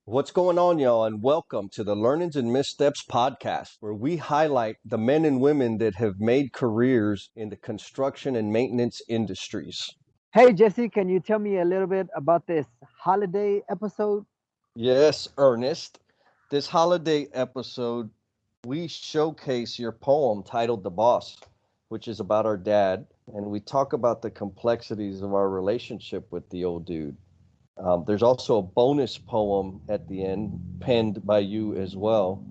What's going on, y'all, and welcome to the Learnings and Missteps podcast, where we highlight the men and women that have made careers in the construction and maintenance industries. Hey Jesse, can you tell me a little bit about this holiday episode? Yes, Ernest, this holiday episode, we showcase your poem titled The Boss, which is about our dad, and we talk about the complexities of our relationship with the old dude. There's also a bonus poem at the end, penned by you as well.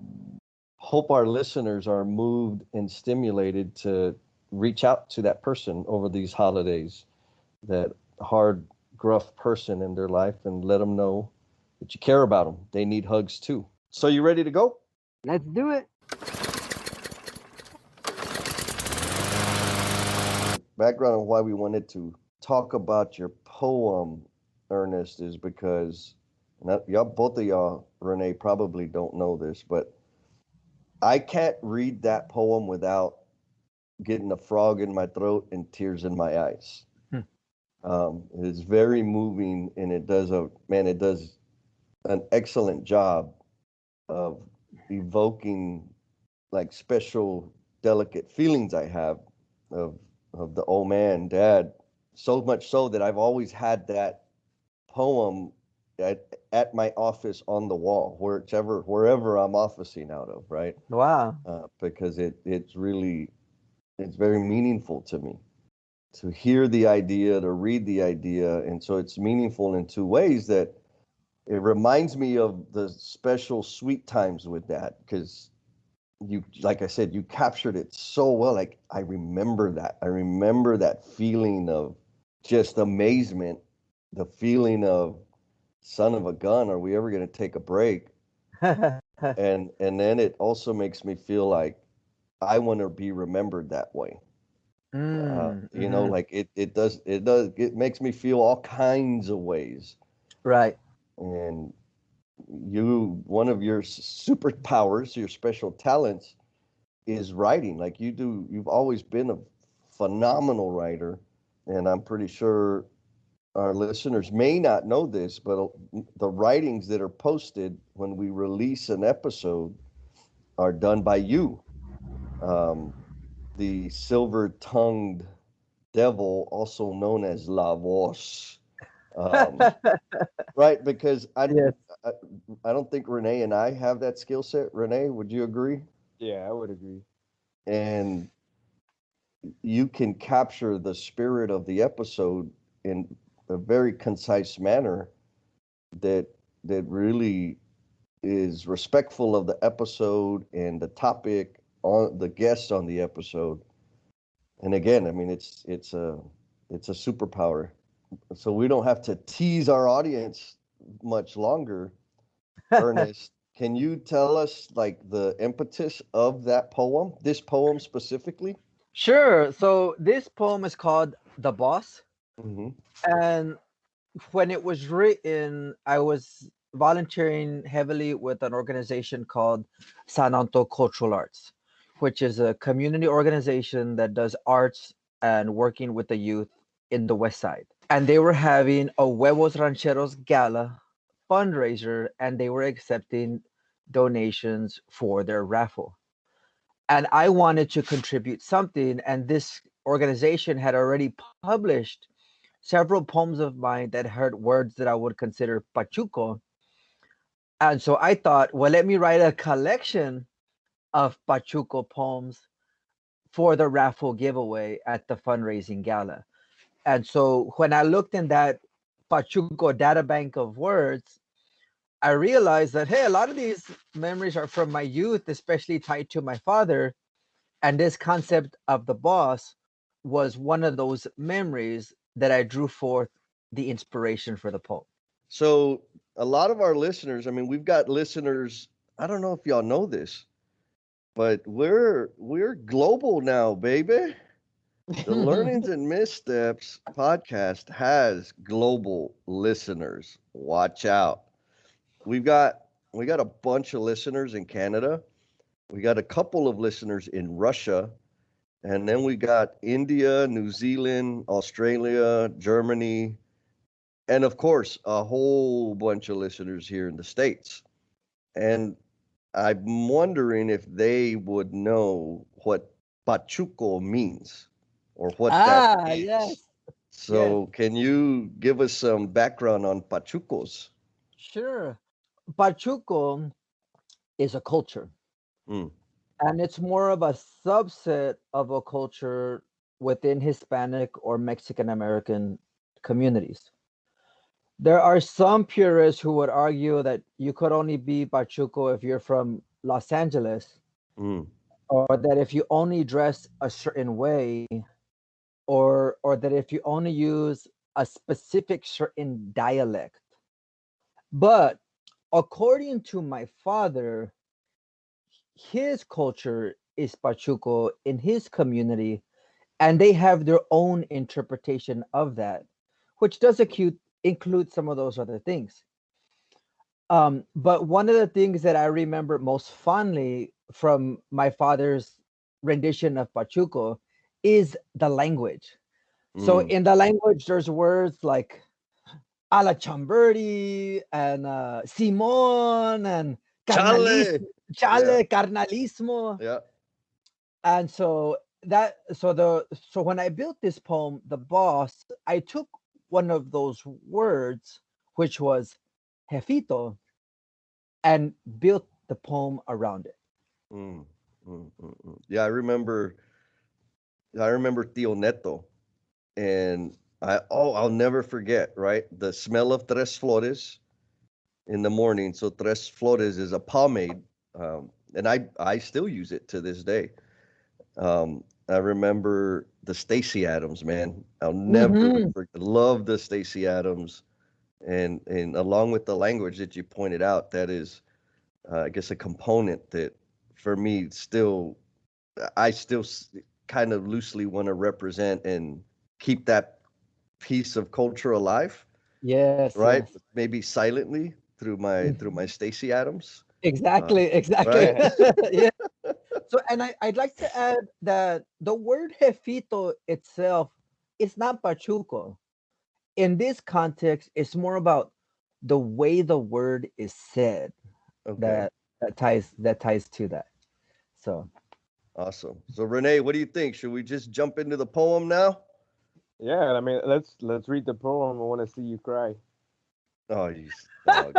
Hope our listeners are moved and stimulated to reach out to that person over these holidays, that hard, gruff person in their life, and let them know that you care about them. They need hugs too. So, you ready to go? Let's do it. Background on why we wanted to talk about your poem, Ernest, is because y'all, both of y'all, Rene, probably don't know this, but I can't read that poem without getting a frog in my throat and tears in my eyes. Hmm. It's very moving, and it does an excellent job of evoking like special, delicate feelings I have of the old man, dad. So much so that I've always had that poem at my office on the wall, wherever I'm officing out of, right? Wow. Because it's very meaningful to me to hear the idea, to read the idea. And so it's meaningful in two ways: that it reminds me of the special sweet times with that, because you, like I said, you captured it so well. Like, I remember that. I remember that feeling of just amazement, the feeling of, son of a gun, are we ever going to take a break? And then it also makes me feel like I want to be remembered that way. Mm-hmm. Like it makes me feel all kinds of ways. Right. And one of your superpowers, your special talents, is writing. Like you do, you've always been a phenomenal writer, and I'm pretty sure our listeners may not know this, but the writings that are posted when we release an episode are done by you. Um, the silver-tongued devil, also known as La Voz. Um, right? Because Yes. I, I don't think Rene and I have that skill set. Rene, would you agree? Yeah, I would agree. And you can capture the spirit of the episode in a very concise manner that really is respectful of the episode and the topic, on the guests on the episode. And again, I mean, it's a superpower. So we don't have to tease our audience much longer. Ernest, can you tell us like the impetus of that poem, this poem specifically? Sure. So this poem is called The Boss. Hmm. And when it was written, I was volunteering heavily with an organization called Sananto Cultural Arts, which is a community organization that does arts and working with the youth in the West Side. And they were having a Huevos Rancheros Gala fundraiser, and they were accepting donations for their raffle. And I wanted to contribute something, and this organization had already published several poems of mine that had words that I would consider pachuco. And so I thought, well, let me write a collection of pachuco poems for the raffle giveaway at the fundraising gala. And so when I looked in that pachuco data bank of words, I realized that, hey, a lot of these memories are from my youth, especially tied to my father. And this concept of the boss was one of those memories that I drew forth the inspiration for the poem. So a lot of our listeners, I mean, we've got listeners, I don't know if y'all know this, but we're global now, baby. The Learnings and Missteps podcast has global listeners. Watch out. We've got we got a bunch of listeners in Canada. We got a couple of listeners in Russia, and then we got India, New Zealand, Australia, Germany, and of course, a whole bunch of listeners here in the States. And I'm wondering if they would know what pachuco means or what that Ah, is. yes, yes, So, can you give us some background on pachucos? sure. Pachuco is a culture, Mm, and it's more of a subset of a culture within Hispanic or Mexican American communities. There are some purists who would argue that you could only be Pachuco if you're from Los Angeles, mm, or that if you only dress a certain way, or that if you only use a specific certain dialect. But according to my father, his culture is Pachuco in his community, and they have their own interpretation of that, which does include some of those other things. But one of the things that I remember most fondly from my father's rendition of Pachuco is the language. So mm. in the language, there's words like a la chamberti and Simon and Chale! carnalismo, Yeah, chale, carnalismo. yeah. And so when I built this poem, The Boss, I took one of those words, which was jefito, and built the poem around it. Mm, Yeah, I remember Tio Neto, and I'll never forget, right? The smell of Tres Flores in the morning. So Tres Flores is a pomade, and I still use it to this day. I remember the Stacy Adams, man. I'll never Hmm. love the Stacy Adams, and along with the language that you pointed out, that is, I guess, a component that for me still I still kind of loosely want to represent and keep that piece of culture alive, Yes, right? yes. Maybe silently through my Mhm. Stacy Adams, uh, Exactly, exactly. right? Yeah. So, and I'd like to add that the word jefito itself is not pachuco. In this context, it's more about the way the word is said Okay, that ties to that. So, awesome. So Renee, what do you think? Should we just jump into the poem now? Yeah, I mean, let's read the poem. I want to see you cry. Oh, you dog!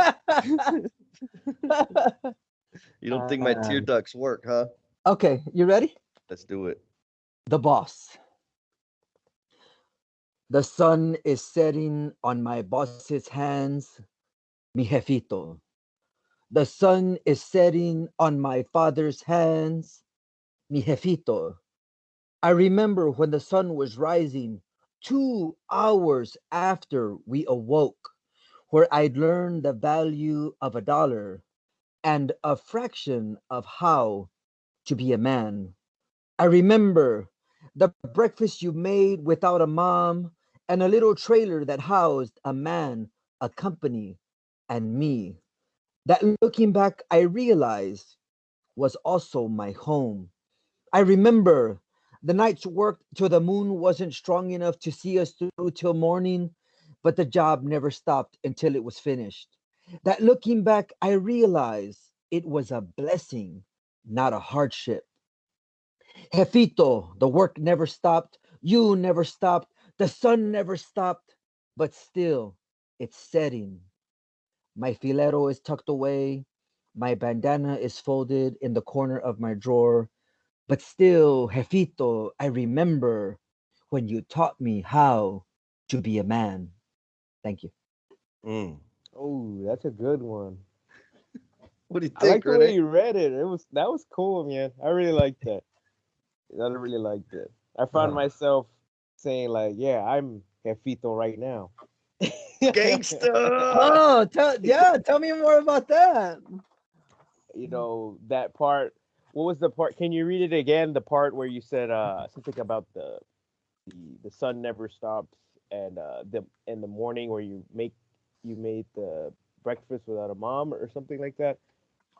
You don't think my tear um, ducts work, huh? okay, you ready? Let's do it. The boss. The sun is setting on my boss's hands, mi jefito. The sun is setting on my father's hands, mi jefito. I remember when the sun was rising 2 hours after we awoke, where I'd learned the value of a dollar and a fraction of how to be a man. I remember the breakfast you made without a mom and a little trailer that housed a man, a company, and me. That looking back, I realized was also my home. I remember the nights worked till the moon wasn't strong enough to see us through till morning, but the job never stopped until it was finished. That looking back, I realized it was a blessing, not a hardship. Jefito, the work never stopped, you never stopped, the sun never stopped, but still, it's setting. My filero is tucked away, my bandana is folded in the corner of my drawer, but still, Jefito, I remember when you taught me how to be a man. Thank you. Mm. Oh, that's a good one. What do you I think, like the way Renee? you read it. That was cool, man. I really liked that. I really liked it. I found Oh, myself saying like, "Yeah, I'm Jefito right now." gangsta. Oh, tell me more about that. That part. What was the part? Can you read it again? The part where you said something about the sun never stops, and the in the morning where you made the breakfast without a mom or something like that.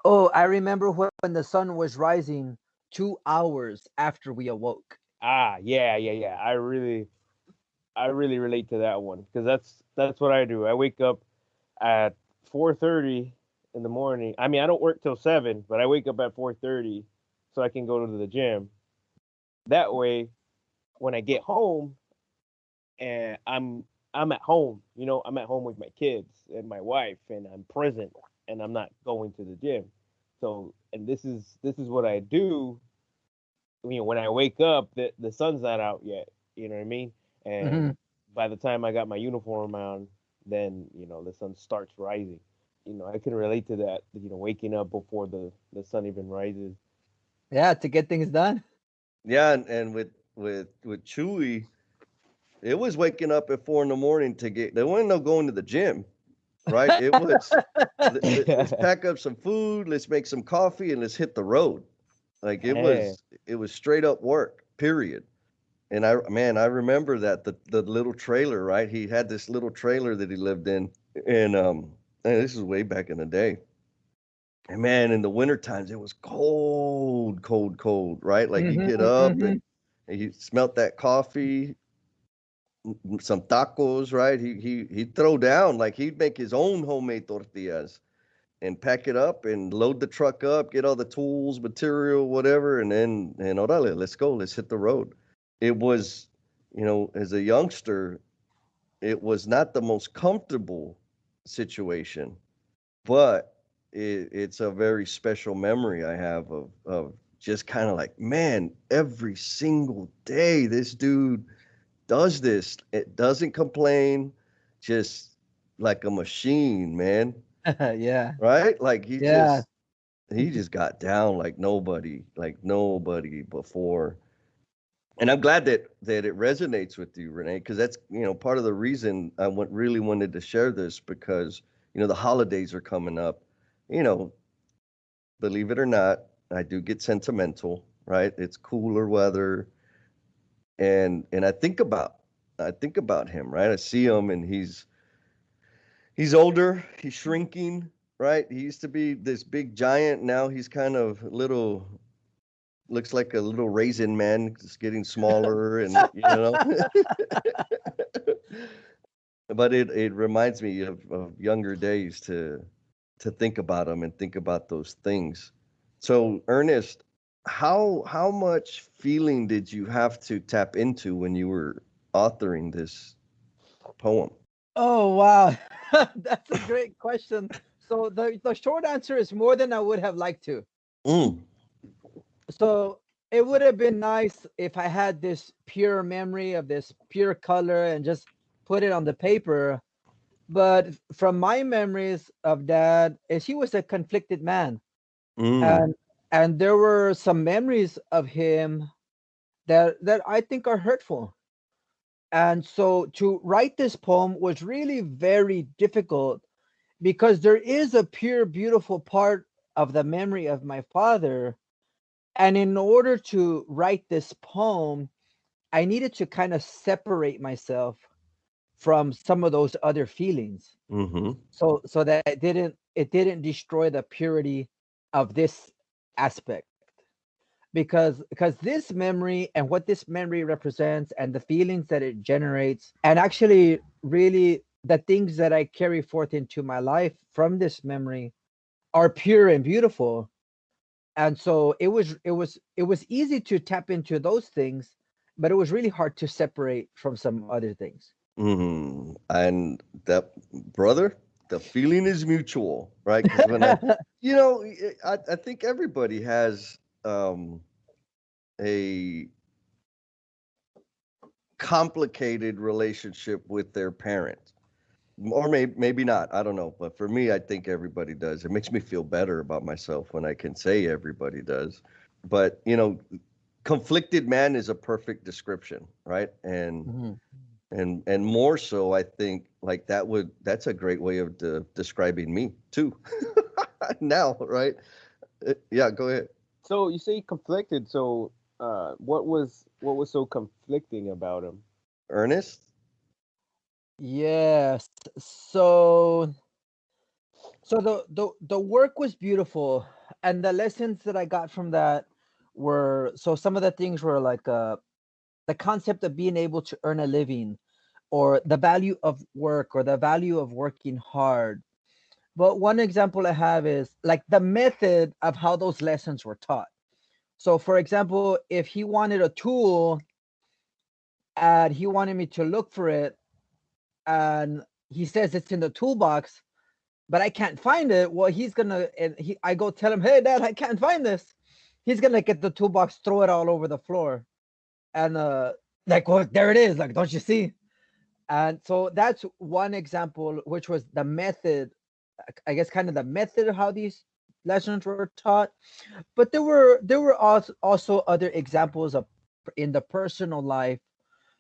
Oh, I remember when the sun was rising 2 hours after we awoke. Ah, yeah, yeah, yeah. I really relate to that one because that's what I do. I wake up at 4:30 in the morning. I mean, I don't work till 7, but I wake up at 4:30 so I can go to the gym. That way, when I get home and I'm at home, I'm at home with my kids and my wife and I'm present and I'm not going to the gym. So, and this is what I do. When I wake up, the sun's not out yet. You know what I mean? Hmm. And by the time I got my uniform on, then the sun starts rising. I can relate to that. Waking up before the sun even rises. Yeah, to get things done. Yeah, and with Chewy, it was waking up at 4 in the morning to get. There wasn't no going to the gym, right? It was let's pack up some food, let's make some coffee, and let's hit the road. Like Hey, it was straight up work. Period. And I remember that the little trailer, right? He had this little trailer that he lived in, and and this is way back in the day. And man, in the winter times, it was cold, cold, cold, right? Like you Hmm. get up Hmm. and you smelt that coffee, some tacos, right? He'd throw down like he'd make his own homemade tortillas and pack it up and load the truck up, get all the tools, material, whatever, and orale, let's go, let's hit the road. It was, as a youngster, it was not the most comfortable situation, but it's a very special memory I have of just kind of like, man, every single day this dude does this. It doesn't complain, just like a machine, man. Yeah. Right? Like Yeah. he just got down like nobody before. And I'm glad that it resonates with you, Rene, because that's part of the reason really wanted to share this because the holidays are coming up. You know, believe it or not, I do get sentimental, right? It's cooler weather, and I think about him, right? I see him, and he's older, he's shrinking, right? He used to be this big giant. Now he's kind of little, looks like a little raisin man, just getting smaller, and. But it reminds me of younger days to think about them and think about those things. So, Ernest, how much feeling did you have to tap into when you were authoring this poem? Oh, wow. That's a great question. So the short answer is more than I would have liked to. Mm, So it would have been nice if I had this pure memory of this pure color and just put it on the paper. But from my memories of dad, is he was a conflicted man. mm, And and there were some memories of him that I think are hurtful. And so to write this poem was really very difficult because there is a pure, beautiful part of the memory of my father. And in order to write this poem, I needed to kind of separate myself from some of those other feelings. mm-hmm, So that it didn't destroy the purity of this aspect. Because this memory and what this memory represents and the feelings that it generates, and actually really the things that I carry forth into my life from this memory are pure and beautiful. And so it was easy to tap into those things, but it was really hard to separate from some other things. mm-hmm. And that, brother, the feeling is mutual, right? Because when I think everybody has a complicated relationship with their parents, or maybe not, I don't know, but for me, I think everybody does. It makes me feel better about myself when I can say everybody does. But conflicted man is a perfect description, right? and Mhm. and and more so, I think, like that's a great way of describing me too. Now, right? Yeah, go ahead. so you say conflicted. So, what was so conflicting about him? Ernest. Yes. So the work was beautiful, and the lessons that I got from that were, so some of the things were like the concept of being able to earn a living, or the value of work or the value of working hard. But one example I have is like the method of how those lessons were taught. So, for example, if he wanted a tool and he wanted me to look for it, and he says it's in the toolbox, but I can't find it, well, I go tell him, hey, Dad, I can't find this. He's gonna get the toolbox, throw it all over the floor, and like, well, there it is. Like, don't you see? And so that's one example, which was the method, I guess, kind of the method of how these lessons were taught. But there were also other examples of in the personal life.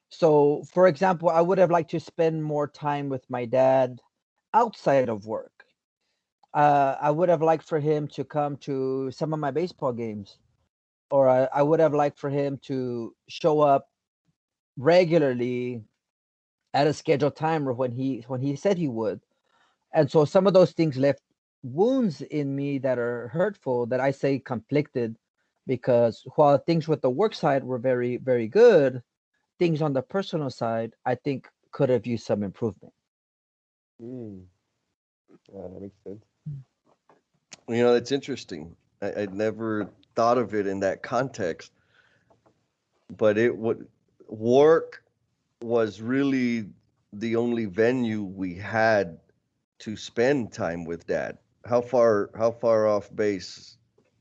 So, for example, I would have liked to spend more time with my dad outside of work. I would have liked for him to come to some of my baseball games, or I would have liked for him to show up regularly at a scheduled time or when he said he would. And so some of those things left wounds in me that are hurtful, that I say conflicted, because while things with the work side were very, very good, things on the personal side, I think, could have used some improvement. Mm. That makes sense. You know, it's interesting. I'd never thought of it in that context, but it would work was really the only venue we had to spend time with dad. How far off base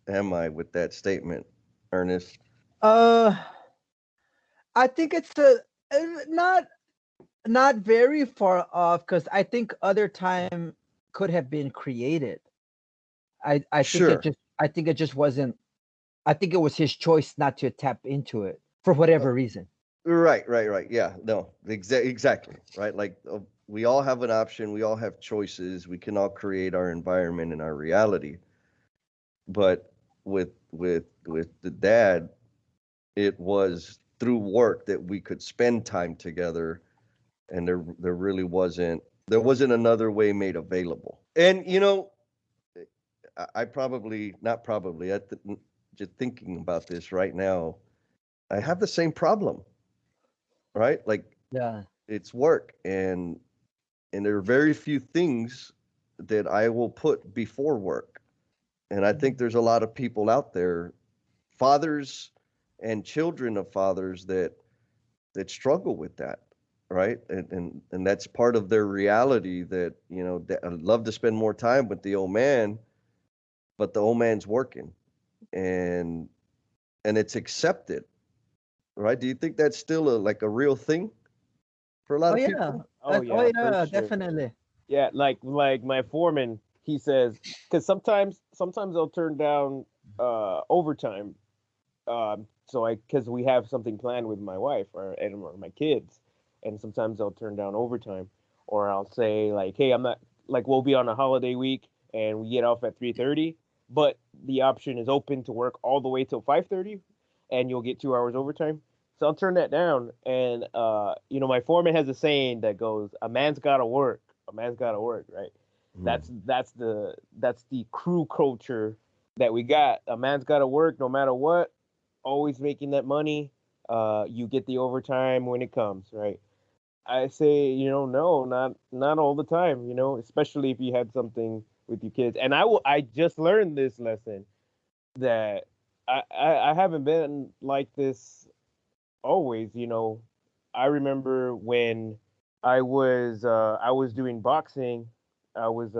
am I with that statement, Ernest? Uh, I think it's not very far off, because I think other time could have been created. Sure. I think it just wasn't. I think it was his choice not to tap into it for whatever reason. Right. Yeah, no, exactly. Right. Like we all have an option. We all have choices. We can all create our environment and our reality. But with the dad, it was through work that we could spend time together, and there wasn't another way made available. And I probably not probably just thinking about this right now, I have the same problem, right? Like Yeah. it's work, and there are very few things that I will put before work. And I think there's a lot of people out there, fathers and children of fathers, that struggle with that, right? And that's part of their reality, that I'd love to spend more time with the old man, but the old man's working, and it's accepted, right? Do you think that's still a real thing for a lot Oh of yeah. people? Oh Oh yeah, for yeah, sure. definitely. Yeah, like my foreman, he says, because sometimes they'll turn down overtime. So because we have something planned with my wife or my kids, and sometimes I'll turn down overtime, or I'll say like, hey, I'm not, like, we'll be on a holiday week and we get off at 3:30, but the option is open to work all the way till 5:30, and you'll get 2 hours overtime. So I'll turn that down, and my foreman has a saying that goes, "A man's got to work. A man's got to work." Right? Hmm. That's the crew culture that we got. A man's got to work no matter what, always making that money. You get the overtime when it comes, right? I say, no, not all the time, especially if you had something with your kids. And I just learned this lesson, that I haven't been like this always. I remember when I was doing boxing. I was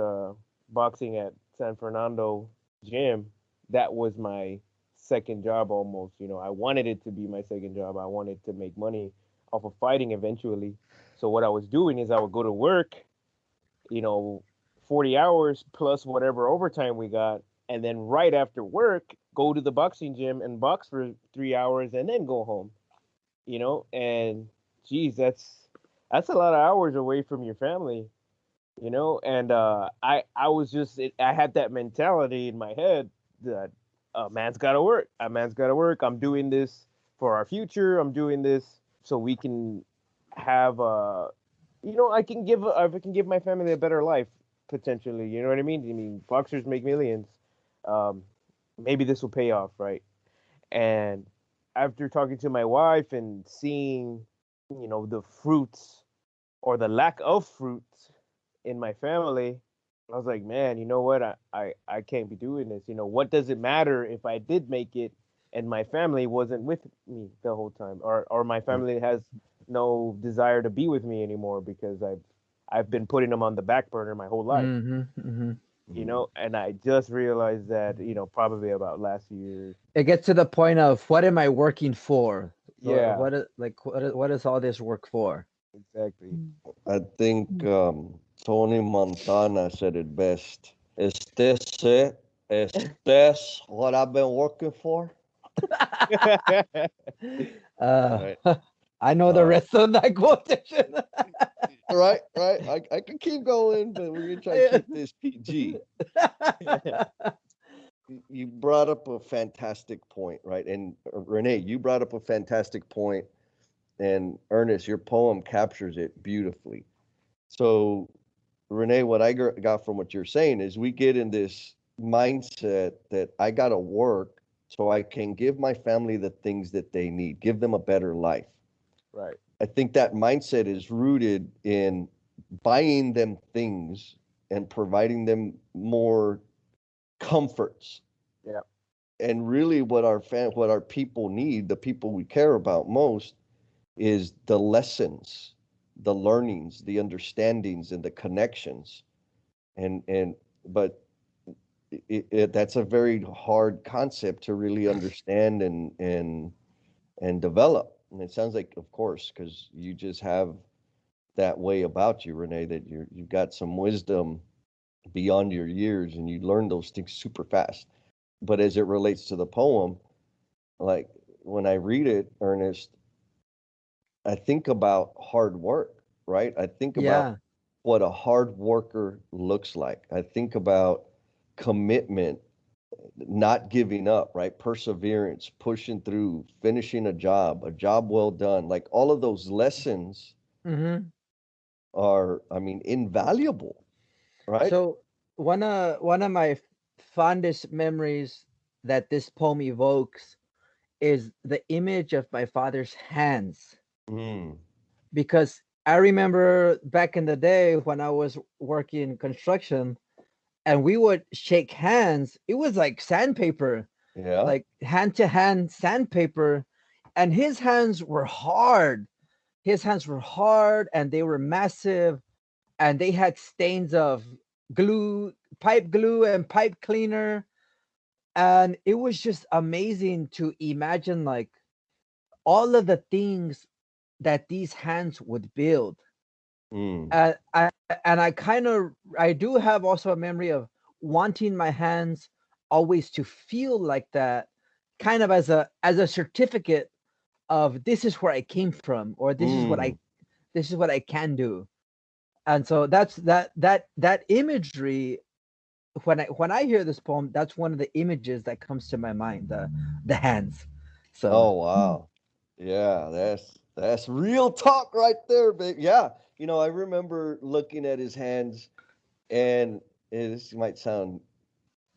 boxing at San Fernando gym. That was my second job almost. I wanted it to be my second job. I wanted to make money off of fighting eventually. So what I was doing is I would go to work, you know, 40 hours plus whatever overtime we got, and then right after work go to the boxing gym and box for 3 hours and then go home. And geez, that's a lot of hours away from your family. And I was just I had that mentality in my head that a man's got to work. A man's got to work. I'm doing this for our future. I'm doing this so we can have I can give my family a better life potentially. You know what I mean? I mean, boxers make millions. Um, Maybe this will pay off, right? And after talking to my wife and seeing, the fruits or the lack of fruit in my family, I was like, man, you know what? I can't be doing this. What does it matter if I did make it and my family wasn't with me the whole time, or my family has no desire to be with me anymore because I've been putting them on the back burner my whole life. Mm-hmm, mm-hmm. And I just realized that, probably about last year. It gets to the point of what am I working for? Yeah, What is all this work for? exactly. I think Tony Montana said it best. Is this it? Is this what I've been working for? uh, Right. I know the rest of that quotation. Right. I can keep going, but we're gonna try to keep this PG. You brought up a fantastic point, right? And Rene, you brought up a fantastic point, and Ernest, your poem captures it beautifully. So, Rene, what I got from what you're saying is we get in this mindset that I got to work so I can give my family the things that they need, give them a better life. Right. I think that mindset is rooted in buying them things and providing them more comforts. Yeah. And really what our people need, the people we care about most, is the lessons, the learnings, the understandings, and the connections. But that's a very hard concept to really understand and develop. And it sounds like, of course, because you just have that way about you, Rene, that you've got some wisdom beyond your years, and you learn those things super fast. But as it relates to the poem, like when I read it, Ernest, I think about hard work, right? I think about Yeah. what a hard worker looks like. I think about commitment, not giving up, right? Perseverance, pushing through, finishing a job well done. Like all of those lessons Mm-hmm. are, I mean, invaluable, right? So one of my fondest memories that this poem evokes is the image of my father's hands, Mm, because I remember back in the day when I was working construction and we would shake hands. It was like sandpaper, yeah. like hand to hand sandpaper, and his hands were hard. His hands were hard and they were massive, and they had stains of glue, pipe glue, and pipe cleaner. And it was just amazing to imagine like all of the things that these hands would build. Mm, I do have also a memory of wanting my hands always to feel like that, kind of as a certificate of this is where I came from, or mm, this is what I can do. And so that imagery, when I hear this poem, that's one of the images that comes to my mind, the hands. So oh wow. Yeah, that's real talk right there, babe. Yeah. I remember looking at his hands and this might sound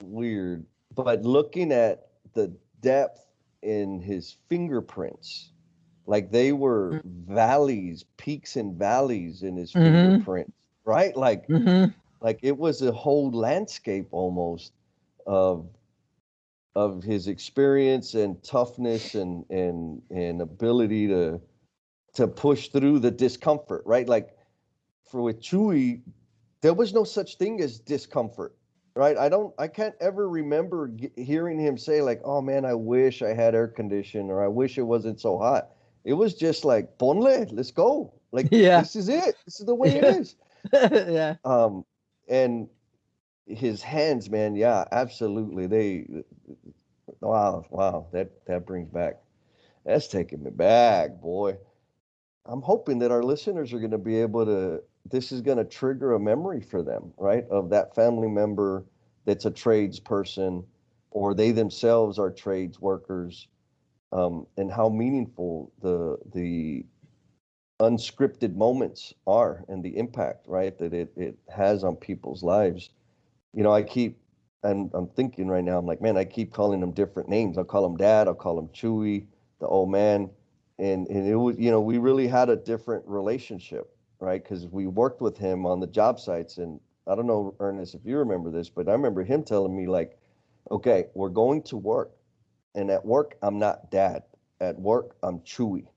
weird, but looking at the depth in his fingerprints, like they were valleys, peaks and valleys in his mm-hmm, fingerprints, right? mm-hmm. Like it was a whole landscape almost of his experience and toughness and ability to push through the discomfort, right? Like for with Chewy, there was no such thing as discomfort, right? I can't ever remember hearing him say like, "Oh man, I wish I had air condition," or "I wish it wasn't so hot." It was just like, "Ponle, let's go." Like Yeah. this is it. This is the way it Yeah. is. Yeah. And his hands, man, yeah, absolutely. Wow, that brings back. That's taking me back, boy. I'm hoping that our listeners are going to be able to, this is going to trigger a memory for them, right? Of that family member that's a tradesperson or they themselves are trades workers, and how meaningful the unscripted moments are and the impact, right, that it has on people's lives. I keep, and I'm thinking right now, I'm like, man, I keep calling them different names. I'll call him Dad, I'll call him Chewy, the old man. And it was, we really had a different relationship. right? Because we worked with him on the job sites. And I don't know, Ernest, if you remember this, but I remember him telling me, like, okay, we're going to work. And at work, I'm not Dad. At work, I'm Chewy,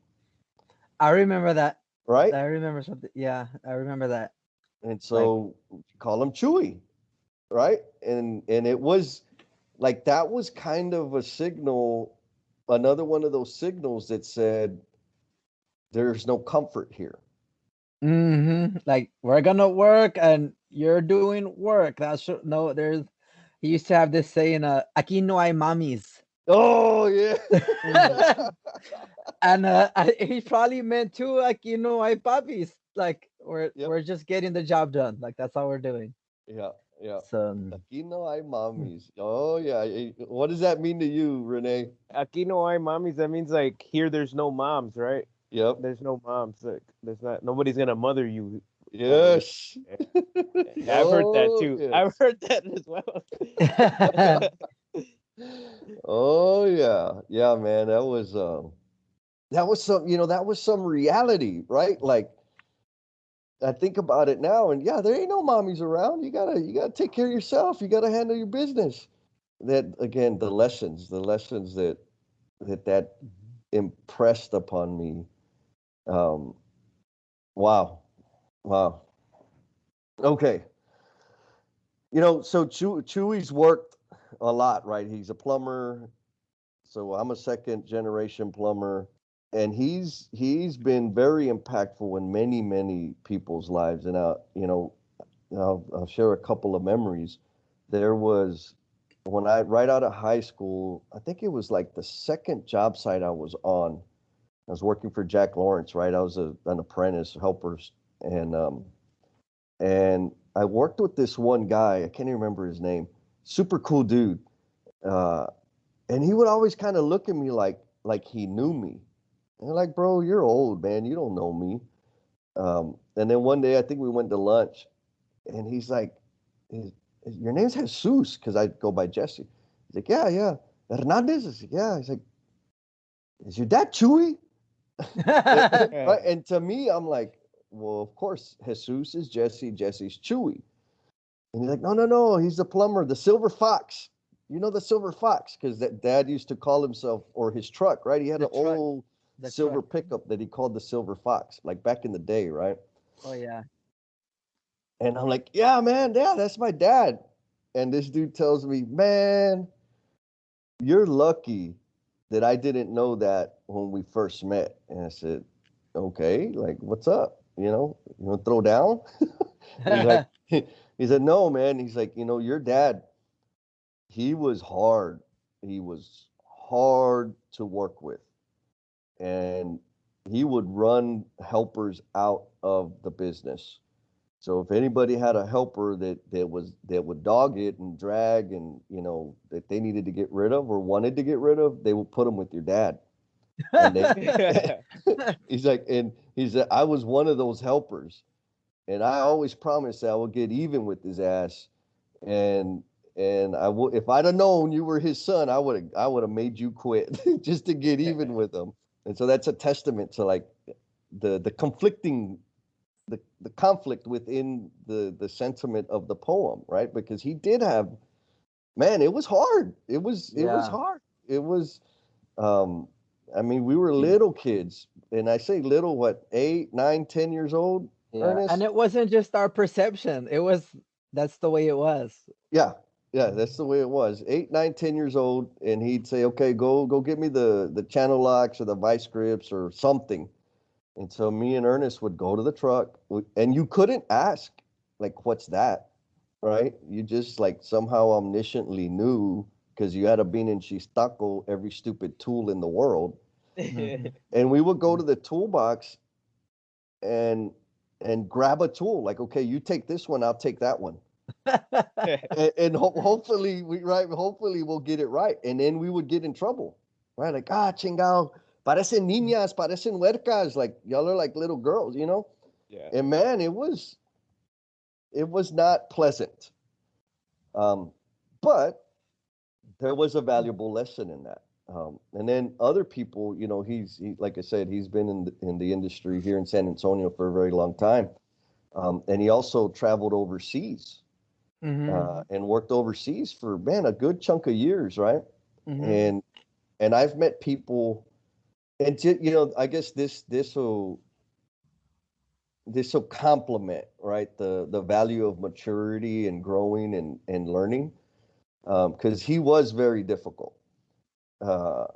I remember that. right? I remember something. Yeah, I remember that. And Like, so call him Chewy, right? And it was like that was kind of a signal, another one of those signals that said there's no comfort here. like we're gonna work and you're doing work. No, there's. He used to have this saying, "Aquí no hay mamis," Oh yeah. and he probably meant too, like, hay papis. Like Yep. we're just getting the job done. Like that's all we're doing. Yeah, yeah. So Aquí no hay mamis. Oh yeah. What does that mean to you, Rene? Aquí no hay mamis. That means like here there's no moms, right? Yep. There's no moms. Like there's not nobody's gonna mother you. Yes. Yeah, I've heard that Oh, too. yes. I've heard that as well. Oh yeah. Yeah, man. That was some, that was some reality, right? Like I think about it now and yeah, there ain't no mommies around. You gotta take care of yourself. You gotta handle your business. That again, the lessons that impressed upon me. Um, wow. Wow. Okay. So Chewy's worked a lot, right? He's a plumber. So I'm a second generation plumber, and he's been very impactful in many, many people's lives. And I'll share a couple of memories. There was when I right out of high school, I think it was like the second job site I was on. I was working for Jack Lawrence, right? I was an apprentice helper, and I worked with this one guy. I can't even remember his name. Super cool dude, uh, and he would always kind of look at me like he knew me. And I'm like, bro, you're old, man. You don't know me. And then one day, I think we went to lunch, and he's like, "Your name's Jesus," because I go by Jesse. He's like, "Yeah, yeah." Hernandez. I said, "Yeah." He's like, "Is your dad Chewy?" Right? And to me, I'm like, well, of course, Jesus is Jesse, Jesse's Chewy. And he's like, no, no, no, he's the plumber, the Silver Fox. You know the Silver Fox, because that dad used to call himself, or his truck, right? He had The an truck. old The silver truck. pickup that he called the Silver Fox, like back in the day, right? Oh yeah. And I'm like, yeah, man, yeah, that's my dad. And this dude tells me, man, you're lucky that I didn't know that when we first met. And I said, okay, like, what's up? You want to throw down? He's like, he said, no, man. He's like, your dad, he was hard. He was hard to work with. And he would run helpers out of the business. So if anybody had a helper that would dog it and drag and that they needed to get rid of or wanted to get rid of, they would put them with your dad. And he's like, and he said, I was one of those helpers, and I always promised that I would get even with his ass, and I would, if I'd have known you were his son, I would have made you quit just to get even with him. And so that's a testament to like the conflicting the conflict within the sentiment of the poem, right? Because he did have, man, it was hard. It was hard. It was I mean, we were little kids, and I say little, what, 8, 9, 10 years old, Yeah. And Ernest? it wasn't just our perception. That's the way it was. Yeah, yeah, that's the way it was. 8, 9, 10 years old, and he'd say, "Okay, go get me the channel locks or the vice grips or something." And so me and Ernest would go to the truck, and you couldn't ask, like, "What's that?" Right? You just like somehow omnisciently knew because you had a bean and chistaco every stupid tool in the world. Mhm. And we would go to the toolbox and grab a tool. Like, okay, you take this one, I'll take that one. And hopefully hopefully we'll get it right. And then we would get in trouble. Right? Like, chingao, parecen niñas, parecen huercas, like y'all are like little girls, you know? Yeah. And man, it was not pleasant. But there was a valuable lesson in that. And then other people, you know, like I said, he's been in the industry here in San Antonio for a very long time. And he also traveled overseas and worked overseas for, man, a good chunk of years, right? And I've met people, and you know, I guess this will complement, right, the value of maturity and growing and learning, because he was very difficult. Uh,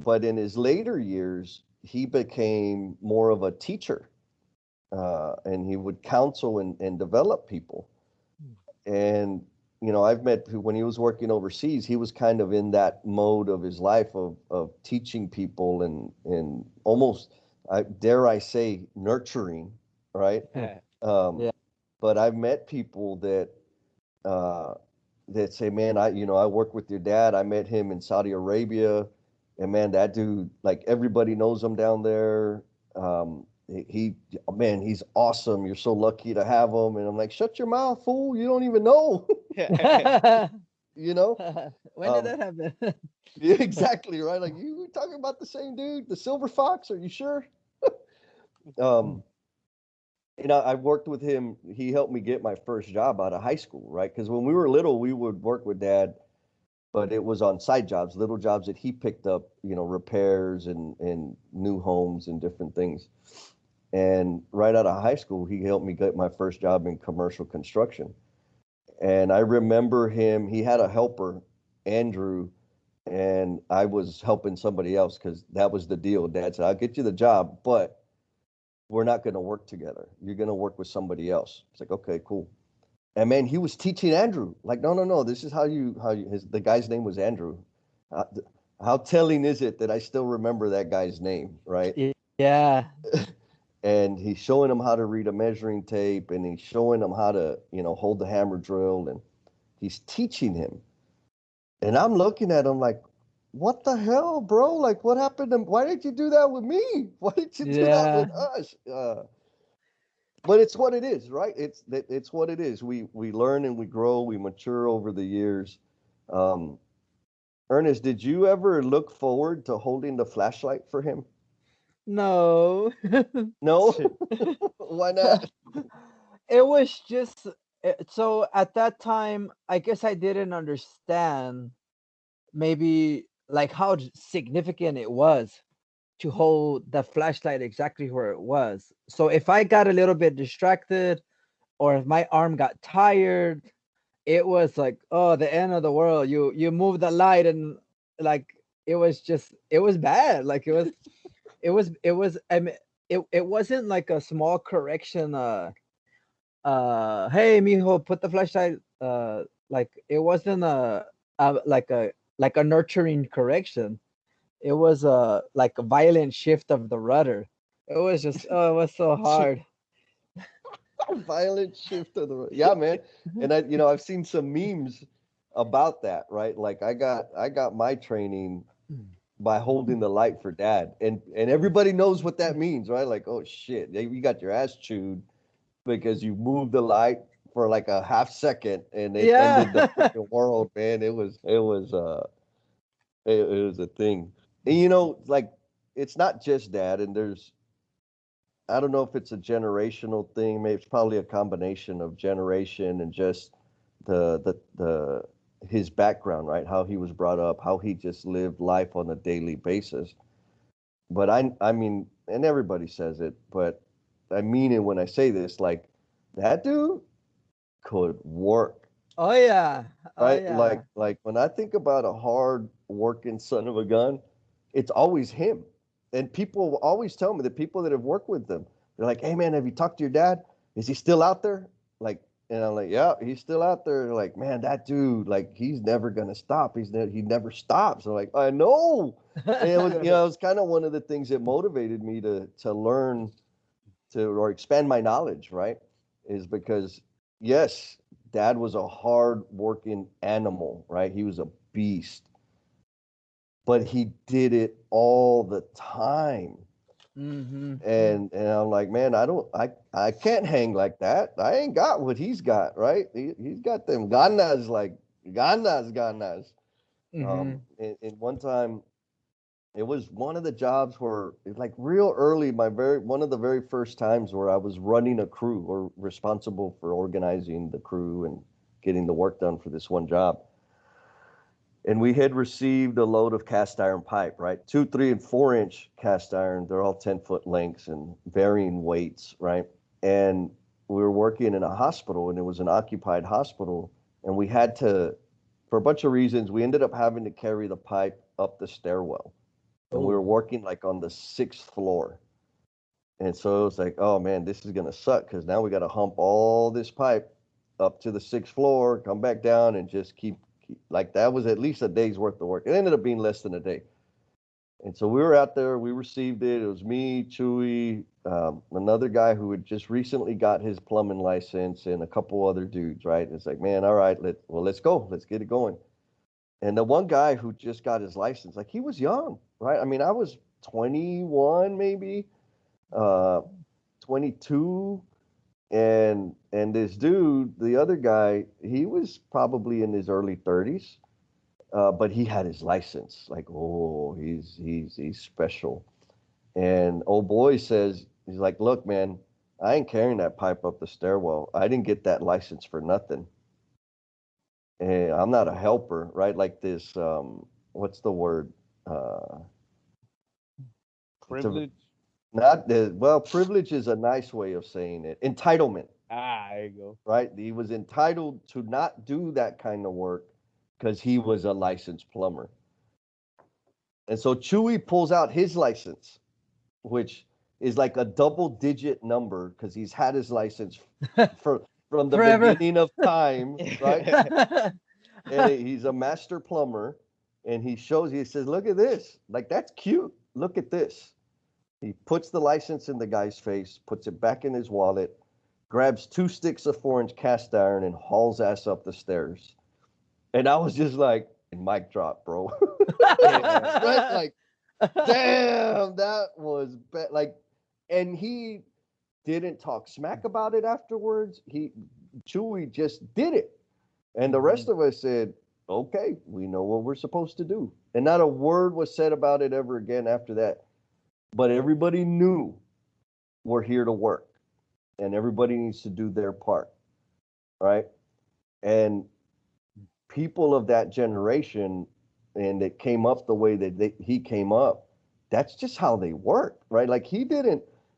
but in his later years, he became more of a teacher, and he would counsel and develop people. And you know, I've met when he was working overseas, he was kind of in that mode of his life of teaching people and almost, dare I say, nurturing, right? Um, Yeah. but I've met people uh, that say, man, I work with your dad. I met him in Saudi Arabia, and man, that dude, like everybody knows him down there. He, man, he's awesome. You're so lucky to have him. And I'm like, shut your mouth, fool. You don't even know, you know? When did that happen? Yeah, exactly, right? Like, you talking about the same dude, the silver fox? Are you sure? um, you know, I worked with him. He helped me get my first job out of high school, right? Because when we were little, we would work with dad, but it was on side jobs, little jobs that he picked up, you know, repairs and new homes and different things. And right out of high school, he helped me get my first job in commercial construction. And I remember him, he had a helper, Andrew, and I was helping somebody else because that was the deal. Dad said, I'll get you the job, but we're not going to work together. You're going to work with somebody else. It's like, okay, cool. And man, he was teaching Andrew, like, no, this is the guy's name was Andrew. Uh, how telling is it that I still remember that guy's name, right? Yeah. And he's showing him how to read a measuring tape, and he's showing him how to, you know, hold the hammer drill, and he's teaching him. And I'm looking at him like, what the hell, bro? Like, what happened to, why did you do that with me? Why did you do that Yeah. with us? But it's what it is, right? It's what it is. We learn and we grow, we mature over the years. Um, Ernest, did you ever look forward to holding the flashlight for him? No. No? Why not? It was just so at that time, I guess I didn't understand maybe like how significant it was to hold the flashlight exactly where it was. So if I got a little bit distracted or if my arm got tired, it was like, oh, the end of the world. You move the light and like it was bad. Like it was I mean it wasn't like a small correction hey mijo, put the flashlight like it wasn't a like a nurturing correction. It was a like a violent shift of the rudder. It was just, oh, it was so hard. A violent shift of the, yeah, man. And I've seen some memes about that, right? Like I got my training by holding the light for dad, and everybody knows what that means, right? Like, oh shit, you got your ass chewed because you moved the light for like a half second and it ended the Yeah. freaking world, man. It was a thing. And you know, like, it's not just dad, and I don't know if it's a generational thing. Maybe it's probably a combination of generation and just the his background, right? How he was brought up, how he just lived life on a daily basis. But I mean, and everybody says it, but I mean it when I say this. Like, that dude could work, Oh yeah. Oh right? yeah. Like when I think about a hard working son of a gun, it's always him. And people always tell me, the people that have worked with them, they're like, "Hey man, have you talked to your dad? Is he still out there?" Like, and I'm like, "Yeah, he's still out there." They're like, "Man, that dude, like, he's never gonna stop. He never stops." I'm like, "I know." And it was, it was kind of one of the things that motivated me to learn or expand my knowledge, right? Is because, yes, dad was a hard working animal, right? He was a beast, but he did it all the time. Mm-hmm. And I'm like, man, I can't hang like that. I ain't got what he's got, right? He's got them ganas, like ganas. Mm-hmm. And one time, It was one of the jobs where, like, real early, one of the very first times where I was running a crew or responsible for organizing the crew and getting the work done for this one job. And we had received a load of cast iron pipe, right? 2, 3, and 4 inch cast iron. They're all 10-foot lengths and varying weights, right? And we were working in a hospital, and it was an occupied hospital. And we had to, for a bunch of reasons, we ended up having to carry the pipe up the stairwell. And we were working like on the 6th floor. And so it was like, oh man, this is going to suck because now we got to hump all this pipe up to the 6th floor, come back down, and just keep like that was at least a day's worth of work. It ended up being less than a day. And so we were out there, we received it. It was me, Chewy, another guy who had just recently got his plumbing license, and a couple other dudes, right? And it's like, man, all right, let's go. Let's get it going. And the one guy who just got his license, like, he was young, right? I mean, I was 21 maybe, 22. And this dude, the other guy, he was probably in his early 30s, but he had his license. Like, oh, he's special. And old boy says, he's like, look, man, I ain't carrying that pipe up the stairwell. I didn't get that license for nothing. And I'm not a helper, right? Like this, what's the word? Privilege. Not the, well, privilege is a nice way of saying it. Entitlement. There you go. Right? He was entitled to not do that kind of work because he was a licensed plumber. And so Chewy pulls out his license, which is like a double-digit number because he's had his license from the Forever. beginning of time, right? And he's a master plumber, and he says, look at this. Like, that's cute. Look at this. He puts the license in the guy's face, puts it back in his wallet, grabs 2 sticks of 4-inch cast iron, and hauls ass up the stairs. And I was just like, mic drop, bro. Right? Like, damn, that was bad. Like, and he didn't talk smack about it afterwards. Chewy just did it. And the rest of us said, okay, we know what we're supposed to do. And not a word was said about it ever again after that. But everybody knew we're here to work, and everybody needs to do their part, right? And people of that generation, and it came up the way that he came up, that's just how they work, right? Like, he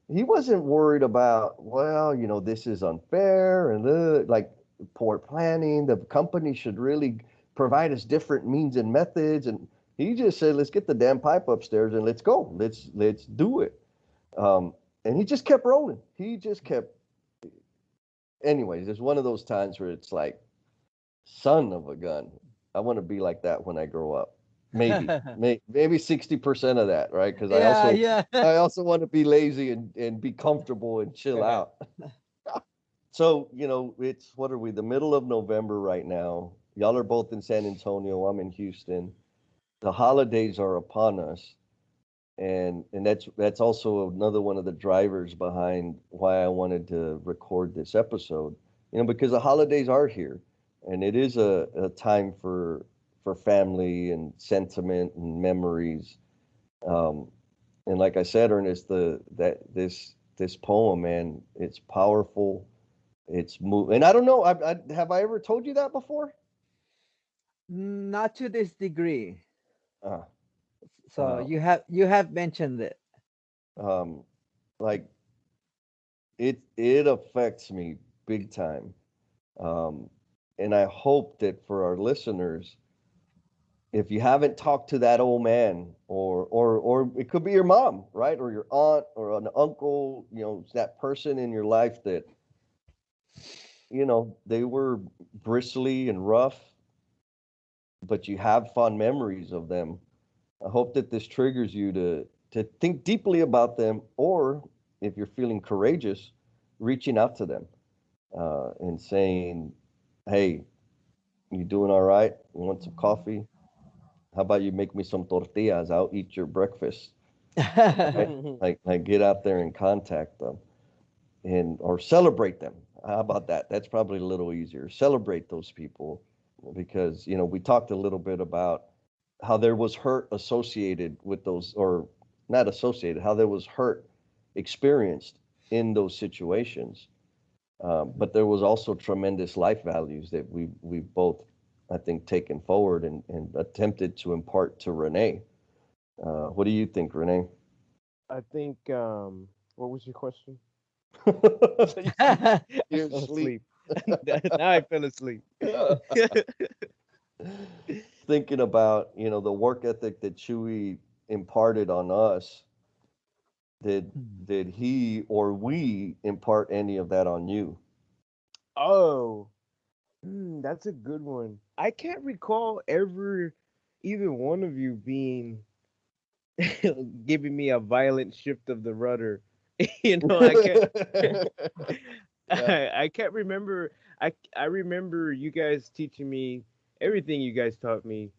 wasn't worried about, well, this is unfair and like poor planning. The company should really provide us different means and methods. And he just said, let's get the damn pipe upstairs and let's go. Let's do it. And he just kept rolling. Anyways, it's one of those times where it's like, son of a gun. I want to be like that when I grow up. Maybe 60% of that, right? Because I also want to be lazy and be comfortable and chill out. So, it's, what are we, the middle of November right now. Y'all are both in San Antonio. I'm in Houston. The holidays are upon us. And that's also another one of the drivers behind why I wanted to record this episode, because the holidays are here, and it is a time for family and sentiment and memories. And like I said, Ernest, this poem, man, it's powerful. It's and I don't know, have I ever told you that before? Not to this degree. So Wow. you have mentioned it. Like, it affects me big time. And I hope that for our listeners, if you haven't talked to that old man, or it could be your mom, right? Or your aunt or an uncle, that person in your life that, they were bristly and rough, but you have fond memories of them. I hope that this triggers you to think deeply about them, or if you're feeling courageous, reaching out to them and saying, hey, you doing all right? You want some coffee? How about you make me some tortillas? I'll eat your breakfast. Right? Like get out there and contact them or celebrate them. How about that? That's probably a little easier. Celebrate those people because, we talked a little bit about how there was hurt associated with those, or not associated, how there was hurt experienced in those situations. But there was also tremendous life values that we both, I think, taken forward and attempted to impart to Rene. What do you think, Rene? I think what was your question? I You're fell asleep. asleep. Now I fell asleep. Thinking about, the work ethic that Chewy imparted on us, did did he or we impart any of that on you? Oh, that's a good one. I can't recall ever either one of you being giving me a violent shift of the rudder. I can't. Yeah. I can't remember. I remember you guys teaching me everything you guys taught me.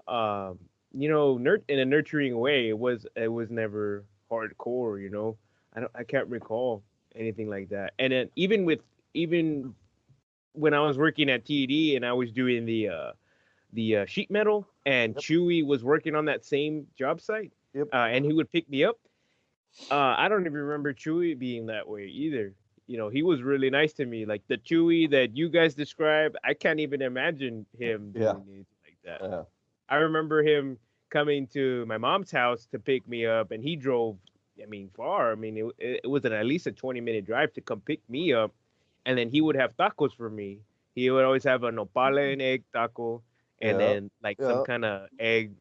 Um, in a nurturing way. It was never hardcore. I can't recall anything like that. And then even when I was working at TED and I was doing the sheet metal, and Yep. Chewy was working on that same job site, Yep. and he would pick me up. I don't even remember Chewy being that way either. He was really nice to me. Like the Chewy that you guys described, I can't even imagine him Yeah. doing anything like that. Yeah. I remember him coming to my mom's house to pick me up, and he drove, far. It was at least a 20-minute drive to come pick me up, and then he would have tacos for me. He would always have a nopale and egg taco, and Yeah. then like some Yeah. kind of egg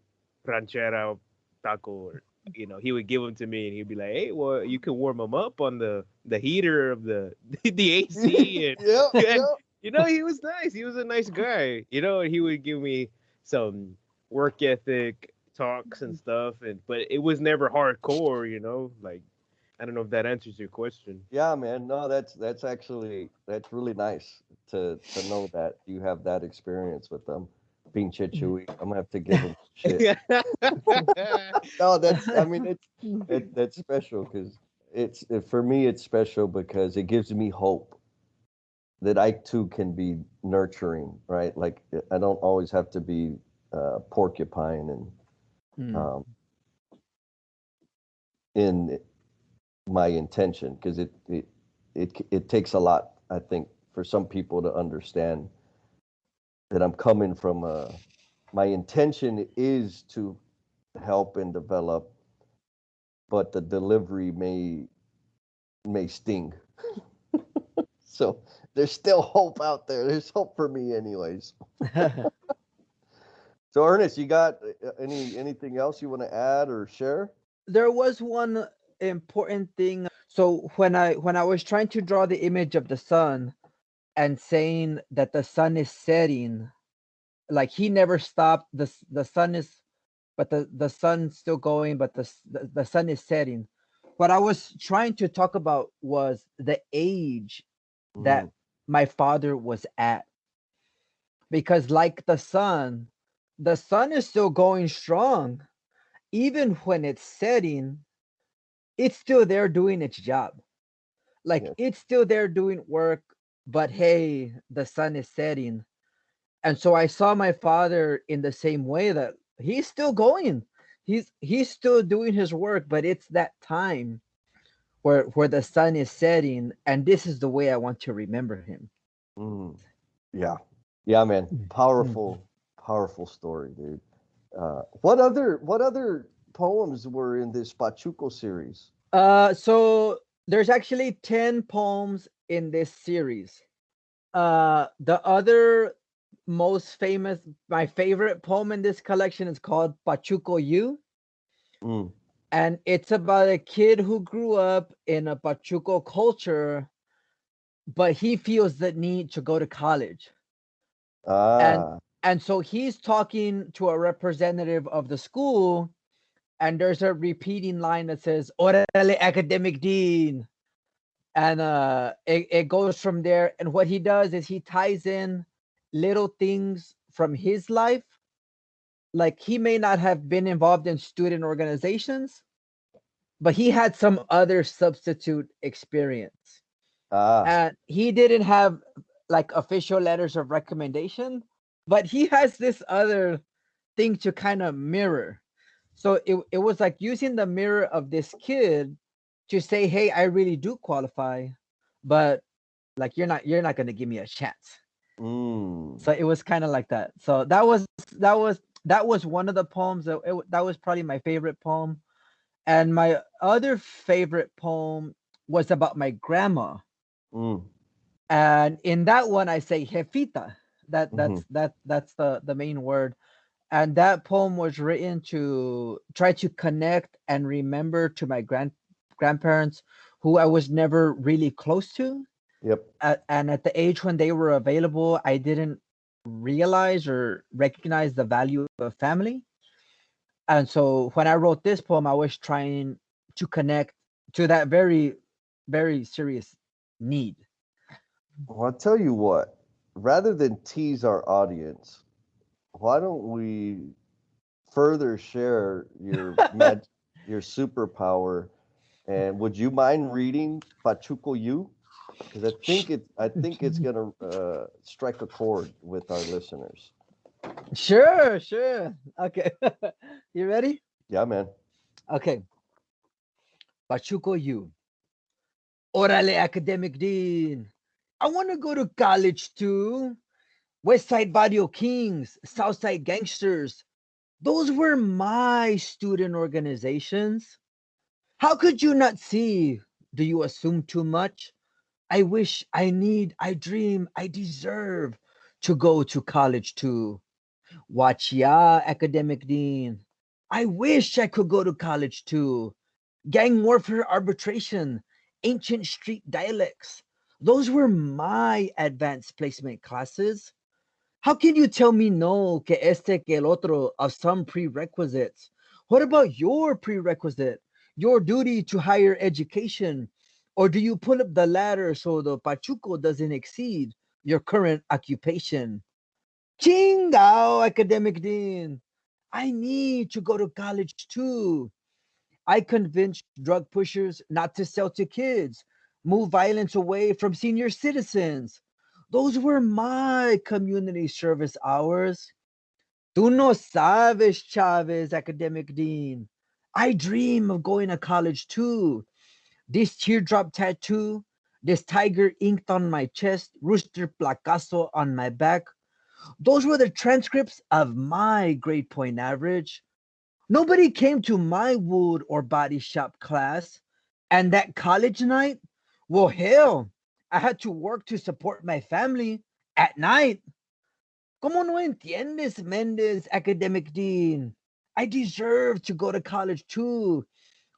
ranchera taco, or he would give them to me, and he'd be like, "Hey, well, you can warm them up on the heater of the the AC," Yeah. and Yeah. he was nice. He was a nice guy, and he would give me some work ethic talks and stuff, but it was never hardcore, like, I don't know if that answers your question. Yeah, man. No, that's really nice to know that you have that experience with them. Pinche Chewy. I'm gonna have to give him shit. No, I mean, that's special because for me, it's special because it gives me hope that I too can be nurturing, right? Like I don't always have to be porcupine and um, in my intention, because it takes a lot, I think, for some people to understand that I'm coming from my intention is to help and develop, but the delivery may sting. So there's still hope out there. There's hope for me anyways. So Ernest, you got anything else you want to add or share? There was one important thing. So when I was trying to draw the image of the sun and saying that the sun is setting, like he never stopped. The sun is, but the sun's still going, but the sun is setting. What I was trying to talk about was the age that Mm, my father was at, because like the sun is still going strong even when it's setting. It's still there doing its job. Like yes. it's still there doing work, but hey, the sun is setting. And so I saw my father in the same way, that he's still going. He's still doing his work, but it's that time where the sun is setting, and this is the way I want to remember him. Mm, yeah. Yeah, man. Mhm. Powerful story, dude. What other poems were in this Pachuco series? So there's actually 10 poems in this series. The other most famous, my favorite poem in this collection is called Pachuco U, Mm, and it's about a kid who grew up in a Pachuco culture, but he feels the need to go to college. And ah, and so he's talking to a representative of the school, and there's a repeating line that says, "Orale, academic dean." And it goes from there. And what he does is he ties in little things from his life. Like he may not have been involved in student organizations, but he had some other substitute experience. ah, And he didn't have like official letters of recommendation, but he has this other thing to kind of mirror. So it was like using the mirror of this kid to say, hey, I really do qualify, but like you're not gonna give me a chance. Mm. So it was kind of like that. So that was one of the poems that was probably my favorite poem. And my other favorite poem was about my grandma. Mm. And in that one I say jefita. That Mhm. that's the main word. And that poem was written to try to connect and remember to my grandparents who I was never really close to. Yep. And at the age when they were available, I didn't realize or recognize the value of family. And so when I wrote this poem, I was trying to connect to that very, very serious need. Well, I'll tell you what, rather than tease our audience, why don't we further share your superpower? And would you mind reading Pachuco You? Because I think it's gonna strike a chord with our listeners. Sure, sure. Okay. You ready? Yeah, man. Okay. Pachuco you. Orale, academic dean. I want to go to college too. West Side Barrio Kings, South Side Gangsters. Those were my student organizations. How could you not see? Do you assume too much? I wish, I need, I dream, I deserve to go to college too. Watch ya, academic dean. I wish I could go to college too. Gang warfare arbitration, ancient street dialects. Those were my advanced placement classes. How can you tell me no que este que el otro of some prerequisites? What about your prerequisite? Your duty to higher education? Or do you pull up the ladder so the pachuco doesn't exceed your current occupation? Chingao, academic dean. I need to go to college too. I convinced drug pushers not to sell to kids, move violence away from senior citizens. Those were my community service hours. Tú no sabes, Chavez, academic dean. I dream of going to college too. This teardrop tattoo, this tiger inked on my chest, rooster placazo on my back. Those were the transcripts of my grade point average. Nobody came to my wood or body shop class. And that college night, well, hell, I had to work to support my family at night. ¿Cómo no entiendes, Mendez, academic dean? I deserve to go to college too.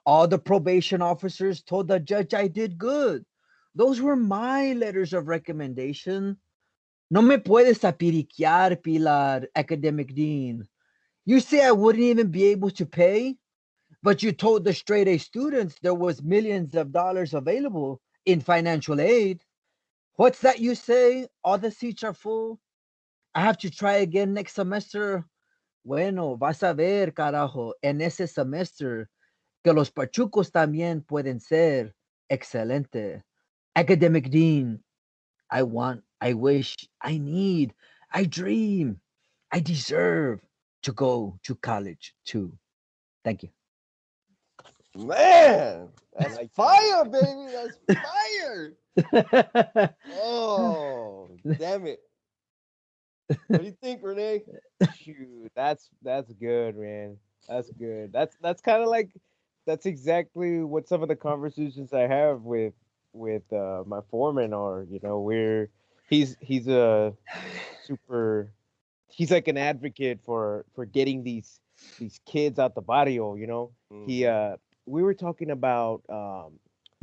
All the probation officers told the judge I did good. Those were my letters of recommendation. No me puedes apiriquear, Pilar, academic dean. You say I wouldn't even be able to pay? But you told the straight A students there was millions of dollars available in financial aid. What's that you say? All the seats are full. I have to try again next semester. Bueno, vas a ver, carajo, en ese semester que los pachucos también pueden ser excelente. Academic dean, I want, I wish, I need, I dream, I deserve to go to college too. Thank you. Man, I that's like that. fire, baby. That's fire. Oh, damn it. What do you think, Rene? Shoot, that's good, man. That's good. That's kind of like that's exactly what some of the conversations I have with my foreman are. You know, we're he's a super he's like an advocate for getting these kids out the barrio. You know, he Mhm. we were talking about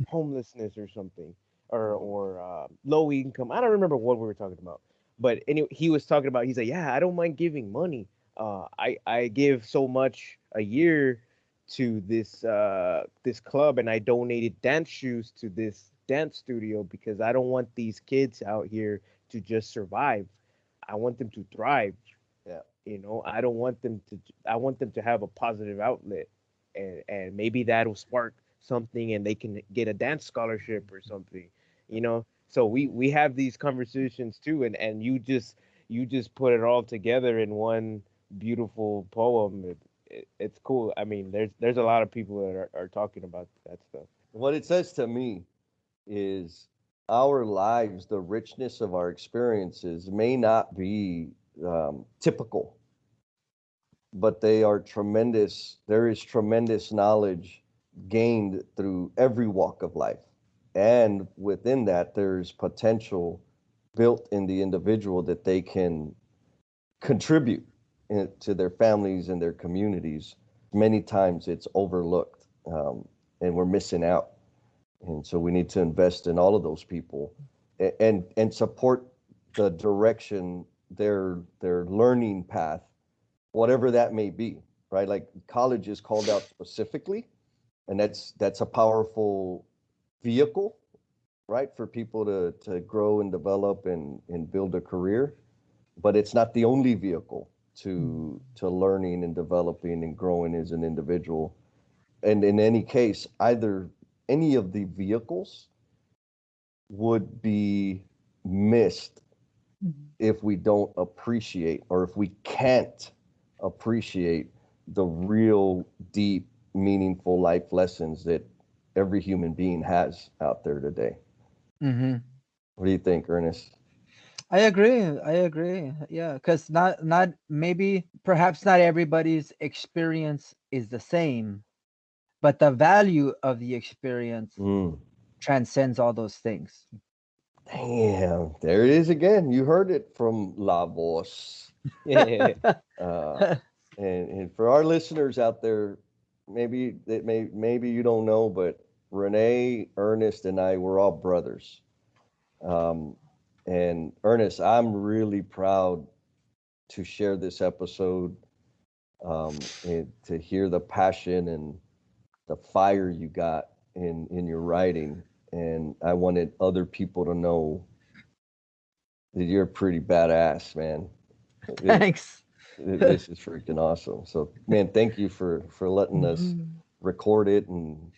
homelessness or something or low income. I don't remember what we were talking about, but anyway, he was talking about. He's like, yeah, I don't mind giving money. I give so much a year to this club, and I donated dance shoes to this dance studio because I don't want these kids out here to just survive. I want them to thrive. Yeah. You know, I don't want them to. I want them to have a positive outlet, and maybe that'll spark something, and they can get a dance scholarship or something. You know, so we have these conversations too, and you just put it all together in beautiful poem. It's cool. I mean, there's a lot of people that are talking about that stuff. What it says to me is our lives, the richness of our experiences may not be typical, but they are tremendous. There is tremendous knowledge gained through every walk of life. And within that, there's potential built in the individual that they can contribute to their families and their communities. Many times it's overlooked, and we're missing out. And so we need to invest in all of those people and support the direction, their learning path, whatever that may be, right? Like college is called out specifically, and that's a powerful vehicle, right, for people to grow and develop and build a career. But it's not the only vehicle to learning and developing and growing as an individual. And in any case, either any of the vehicles would be missed if we don't appreciate, or if we can't appreciate the real deep, meaningful life lessons that every human being has out there today. Mm-hmm. What do you think, Ernest? I agree. Yeah, because not maybe perhaps not everybody's experience is the same, but the value of the experience transcends all those things. Damn, there it is again. You heard it from La Voz. And for our listeners out there, maybe you don't know, but Rene, Ernest, and I, we're all brothers. And Ernest, I'm really proud to share this episode, and to hear the passion and the fire you got in your writing. And I wanted other people to know that you're pretty badass, man. Thanks. This is freaking awesome. So, man, thank you for letting us record it, and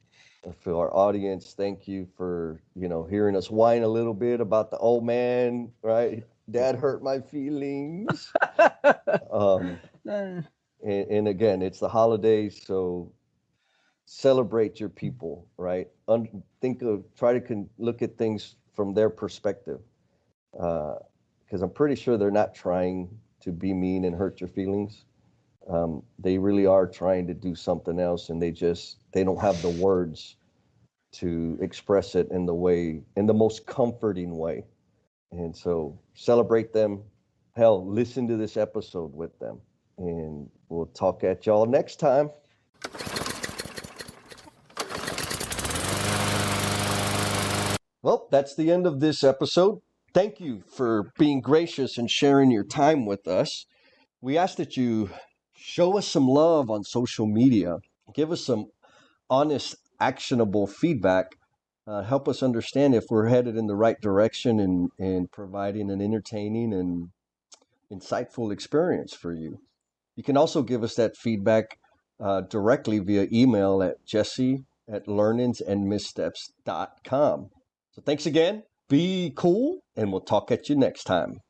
for our audience, thank you for hearing us whine a little bit about the old man, right? Dad hurt my feelings. And again, it's the holidays, so celebrate your people, right? Try to look at things from their perspective, because I'm pretty sure they're not trying to be mean and hurt your feelings. They really are trying to do something else, and they don't have the words to express it in the most comforting way. And so celebrate them. Hell, listen to this episode with them, and we'll talk at y'all next time. Well, that's the end of this episode. Thank you for being gracious and sharing your time with us. We ask that you show us some love on social media. Give us some honest, actionable feedback. Help us understand if we're headed in the right direction and providing an entertaining and insightful experience for you. You can also give us that feedback directly via email at jesse@learningsandmissteps.com. So thanks again. Be cool, and we'll talk at you next time.